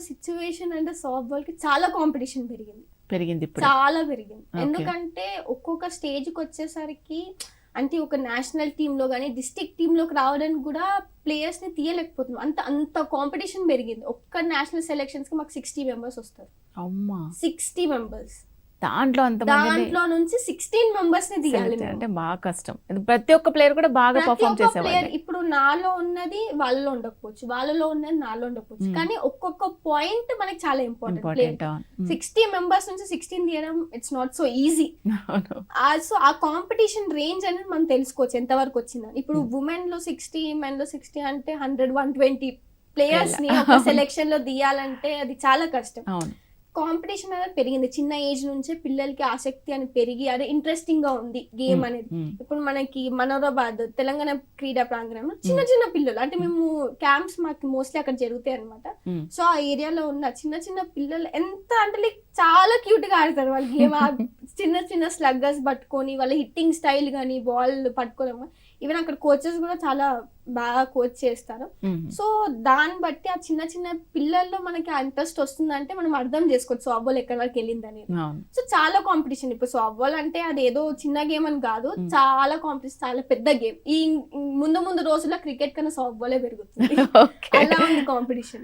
Situation అంటే soft ball కి చాలా కాంపిటీషన్ పెరిగింది ఇప్పుడు. చాలా పెరిగింది. Okay. ఎందుకంటే ఒక్కొక్క స్టేజ్ కి వచ్చేసరికి అంటే ఒక నేషనల్ టీమ్ లో కానీ డిస్ట్రిక్ట్ టీమ్ లోకి రావడానికి కూడా ప్లేయర్స్ ని తీయలేకపోతున్నాం. అంత కాంపిటీషన్ పెరిగింది. ఒక్క నేషనల్ సెలెక్షన్స్ కి మాకు 60 మెంబర్స్ వస్తారు. అమ్మా 60 మెంబర్స్, దాంట్లో అంత దాంట్లో నుంచి 16 మెంబర్స్ ని తీయాలి మేము. అంటే బాగా కష్టం. ప్రతి ఒక్క ప్లేయర్ కూడా బాగా ప్రతి పర్ఫామ్ ఒక్క చేసేవాళ్ళు. ప్లేయర్ ఇప్పుడు నాలో ఉన్నది వాళ్ళలో ఉండకపోవచ్చు, వాళ్ళలో ఉన్నది నాలో ఉండకపోవచ్చు, కానీ ఒక్కొక్క పాయింట్ మనకి చాలా ఇంపార్టెంట్. ఇంపార్టెంట్. 60 మెంబర్స్ నుంచి 16 తీయడం it's not so easy. So ఆ కాంపిటీషన్ రేంజ్ అనేది మనం తెలుసుకోవచ్చు ఎంత వరకు వచ్చిందని. ఇప్పుడు ఉమెన్ లో 60, మెన్ లో 60 అంటే 100, 120 ప్లేయర్స్ ని ఒక సెలెక్షన్ లో తీయాలంటే అది చాలా కష్టం. అవును. కాంపిటీషన్ అనేది పెరిగింది. చిన్న ఏజ్ నుంచే పిల్లలకి ఆసక్తి అని పెరిగి అదే ఇంట్రెస్టింగ్ గా ఉంది గేమ్ అనేది. ఇప్పుడు మనకి మనోరాబాద్ తెలంగాణ క్రీడా ప్రాంగణంలో చిన్న చిన్న పిల్లలు అంటే మేము క్యాంప్స్ మాకు మోస్ట్లీ అక్కడ జరుగుతాయి అనమాట. సో ఆ ఏరియాలో ఉన్న చిన్న చిన్న పిల్లలు ఎంత అంటే లైక్ చాలా క్యూట్ గా ఆడతారు వాళ్ళు గేమ్. చిన్న చిన్న స్లగ్గర్స్ పట్టుకొని వాళ్ళ హిట్టింగ్ స్టైల్ కానీ బాల్ పట్టుకోవడం, ఈవెన్ అక్కడ కోచెస్ కూడా చాలా బాగా కోచ్ చేస్తారు. సో దాన్ని బట్టి ఆ చిన్న చిన్న పిల్లల్లో మనకి ఆ ఇంట్రెస్ట్ వస్తుందంటే మనం అర్థం చేసుకోవచ్చు సాఫ్ట్ బాల్ ఎక్కడి వరకు వెళ్ళింది అనేది. సో చాలా కాంపిటీషన్. ఇప్పుడు సాఫ్ట్ బాల్ అంటే అది ఏదో చిన్న గేమ్ అని కాదు, చాలా కాంపిటీషన్, చాలా పెద్ద గేమ్. ఈ ముందు రోజుల్లో క్రికెట్ కన్నా సాఫ్ట్ బాలే పెరుగుతుంది. అలా ఉంది కాంపిటీషన్.